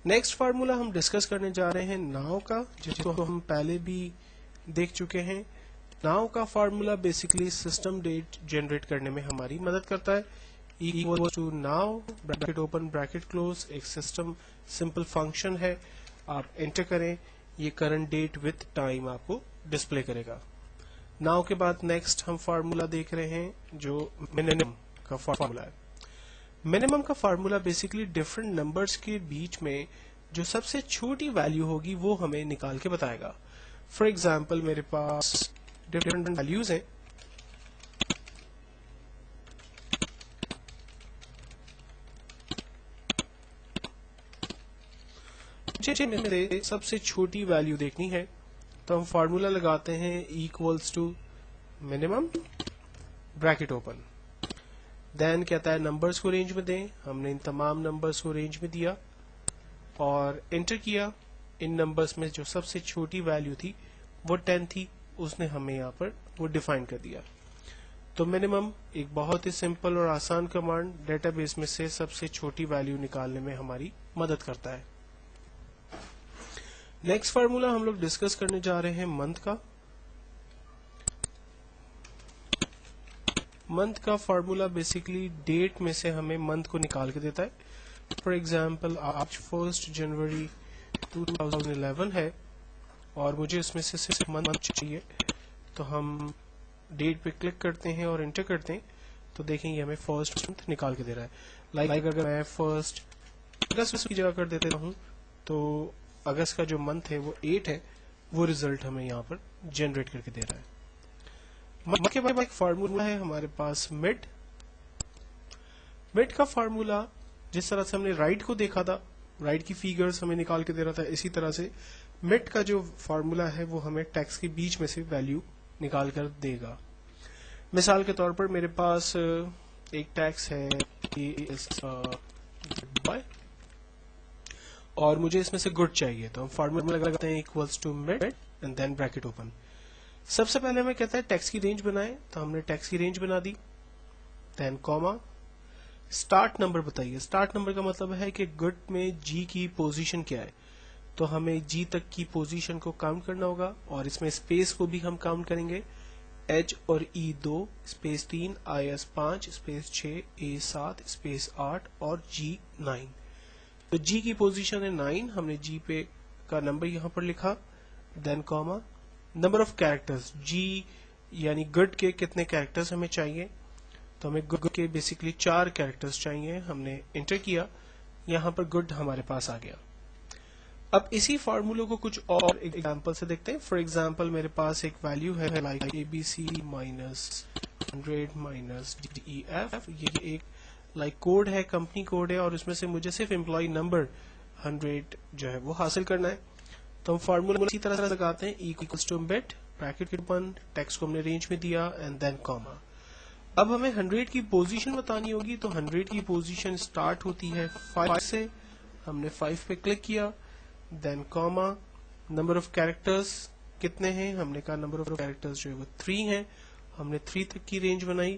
Next formula ہم discuss کرنے جا رہے ہیں ناؤ کا، جس کو ہم پہلے بھی دیکھ چکے ہیں. ناؤ کا formula basically system date generate کرنے میں ہماری مدد کرتا ہے. Equal to now bracket open bracket close ایک سسٹم سمپل فنکشن ہے. آپ انٹر کریں، یہ کرنٹ ڈیٹ وتھ ٹائم آپ کو ڈسپلے کرے گا. ناؤ کے بعد نیکسٹ ہم فارمولا دیکھ رہے ہیں جو منیمم کا فارمولا ہے. منیمم کا فارمولا بیسیکلی ڈفرنٹ نمبرز کے بیچ میں جو سب سے چھوٹی ویلیو ہوگی وہ ہمیں نکال کے بتائے گا. فار ایگزامپل میرے پاس ڈفرنٹ ویلیوز ہیں. مجھے سب سے چھوٹی ویلیو دیکھنی ہے تو ہم فارمولا لگاتے ہیں equals to minimum bracket open. Then کہتا ہے نمبرز کو رینج میں دیں. ہم نے ان تمام نمبرز کو رینج میں دیا اور انٹر کیا. ان نمبرز میں جو سب سے چھوٹی ویلیو تھی وہ 10 تھی، اس نے ہمیں یہاں پر وہ ڈیفائن کر دیا. تو منیمم ایک بہت ہی سمپل اور آسان کمانڈ ڈیٹا بیس میں سے سب سے چھوٹی ویلیو نکالنے میں ہماری مدد کرتا ہے. نیکسٹ فارمولا ہم لوگ ڈسکس کرنے جا رہے ہیں منتھ کا. منتھ کا فارمولا بیسیکلی ڈیٹ میں سے ہمیں منتھ کو نکال کے دیتا ہے. فار ایگزامپل آج 1 جنوری 2011 ہے اور مجھے اس میں سے صرف منتھ چاہیے، تو ہم ڈیٹ پہ کلک کرتے ہیں اور انٹر کرتے ہیں تو دیکھیں یہ ہمیں فرسٹ منتھ نکال کے دے رہا ہے. لائک اگر میں فرسٹ اگست کی جگہ کر دیتا ہوں تو اگست کا جو منتھ ہے وہ 8 ہے، وہ ریزلٹ ہمیں یہاں پر جنریٹ کر کے دے رہا ہے. منتھ کے بعد ایک فارمولا ہے ہمارے پاس مڈ. مڈ کا فارمولا جس طرح سے ہم نے رائٹ کو دیکھا تھا، رائٹ کی فیگرز ہمیں نکال کے دے رہا تھا، اسی طرح سے مڈ کا جو فارمولا ہے وہ ہمیں ٹیکس کے بیچ میں سے ویلیو نکال کر دے گا. مثال کے طور پر میرے پاس ایک ٹیکس ہے اور مجھے اس میں سے گڈ چاہیے، تو ہم فارمولا لگاتے ہیں equals to mid and then bracket open. سب سے پہلے ہمیں کہتا ہے ٹیکس کی رینج بنائیں، تو ہم نے ٹیکس کی رینج بنا دی. دین کوما اسٹارٹ نمبر بتائیے. اسٹارٹ نمبر کا مطلب ہے کہ گڈ میں جی کی پوزیشن کیا ہے، تو ہمیں جی تک کی پوزیشن کو کاؤنٹ کرنا ہوگا اور اس میں اسپیس کو بھی ہم کاؤنٹ کریں گے. ایچ اور ای 2، space 3، I S 5، space 6، a 7، space 8 اور جی 9. تو جی کی پوزیشن ہے 9، ہم نے جی پہ کا نمبر یہاں پر لکھا. دین کوما نمبر آف کیریکٹرز، جی یعنی گڈ کے کتنے کیریکٹرز ہمیں چاہیے، تو ہمیں گڈ کے بیسیکلی 4 کیریکٹرز چاہیے. ہم نے انٹر کیا، یہاں پر گڈ ہمارے پاس آ گیا. اب اسی فارمولے کو کچھ اور ایگزامپل سے دیکھتے ہیں. فار ایگزامپل میرے پاس ایک ویلیو ہے like A B C minus 100 minus D E F. یہ ایک لائک کوڈ ہے، کمپنی کوڈ ہے، اور اس میں سے مجھے صرف امپلائی نمبر 100 جو ہے وہ حاصل کرنا ہے. تو ہم فارمولا اسی طرح سے لگاتے ہیں equals to mid bracket open, text کو ہم نے رینج میں دیا اینڈ دین کوما. اب ہمیں 100 کی پوزیشن بتانی ہوگی، تو 100 کی پوزیشن اسٹارٹ ہوتی ہے 5 سے. ہم نے 5 پہ کلک کیا، دین کوما. نمبر آف کیریکٹرز کتنے ہیں، ہم نے کہا نمبر آف کیریکٹرز جو ہے وہ 3 ہیں. ہم نے 3 تک کی رینج بنائی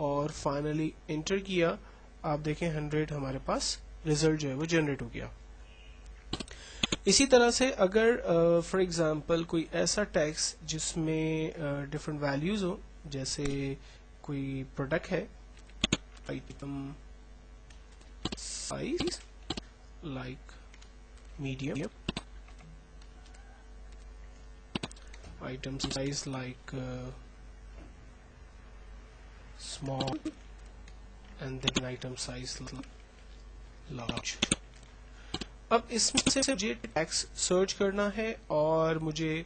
اور فائنلی انٹر کیا. آپ دیکھیں 100 ہمارے پاس ریزلٹ جو ہے وہ جنریٹ ہو گیا. اسی طرح سے اگر فار ایگزامپل کوئی ایسا ٹیکس جس میں ڈفرنٹ ویلیوز ہو، جیسے کوئی پروڈکٹ ہے، item size like medium, item size like small and then item size large. اب اس میں سے مجھے ٹیکس سرچ کرنا ہے اور مجھے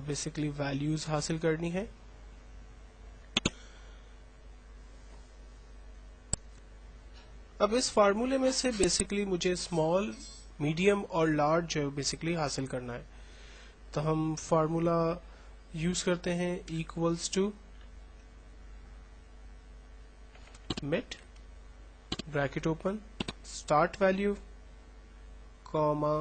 بیسیکلی ویلیوز حاصل کرنی ہے. اب اس فارمولے میں سے بیسیکلی مجھے اسمال، میڈیم اور لارج جو ہے بیسیکلی حاصل کرنا ہے. تو ہم فارمولا یوز کرتے ہیں equals to mid bracket open start value comma.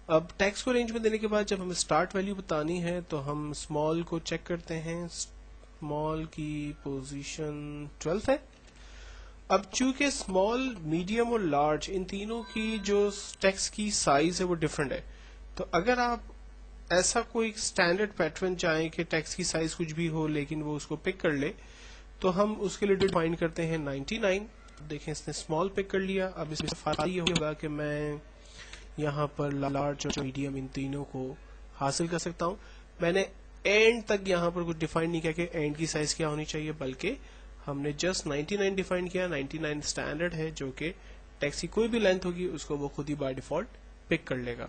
اب ٹیکس کو رینج میں دینے کے بعد جب ہمیں اسٹارٹ ویلیو بتانی ہے تو ہم اسمال کو چیک کرتے ہیں. اسمال کی پوزیشن 12 ہے اب چونکہ اسمال میڈیم اور لارج ان تینوں کی جو ٹیکسٹ کی سائز ہے وہ ڈفرینٹ ہے، تو اگر آپ ایسا کوئی اسٹینڈرڈ پیٹرن چاہیں کہ ٹیکسٹ کی سائز کچھ بھی ہو لیکن وہ اس کو پک کر لے، تو ہم اس کے لیے ڈیفائن کرتے ہیں 99. دیکھیں اس نے اسمال پک کر لیا. اب اس میں فائدہ یہ ہوگا کہ میں یہاں پر لارج اور میڈیم ان تینوں کو حاصل کر سکتا ہوں. میں نے اینڈ تک یہاں پر کچھ ڈیفائن نہیں کیا کہ اینڈ کی سائز کیا ہونی چاہیے، بلکہ ہم نے جسٹ 99 ڈیفائن کیا. 99 اسٹینڈرڈ ہے جو کہ ٹیکسٹ کی کوئی بھی لینتھ ہوگی اس کو وہ خود ہی بائی ڈیفالٹ پک کر لے گا.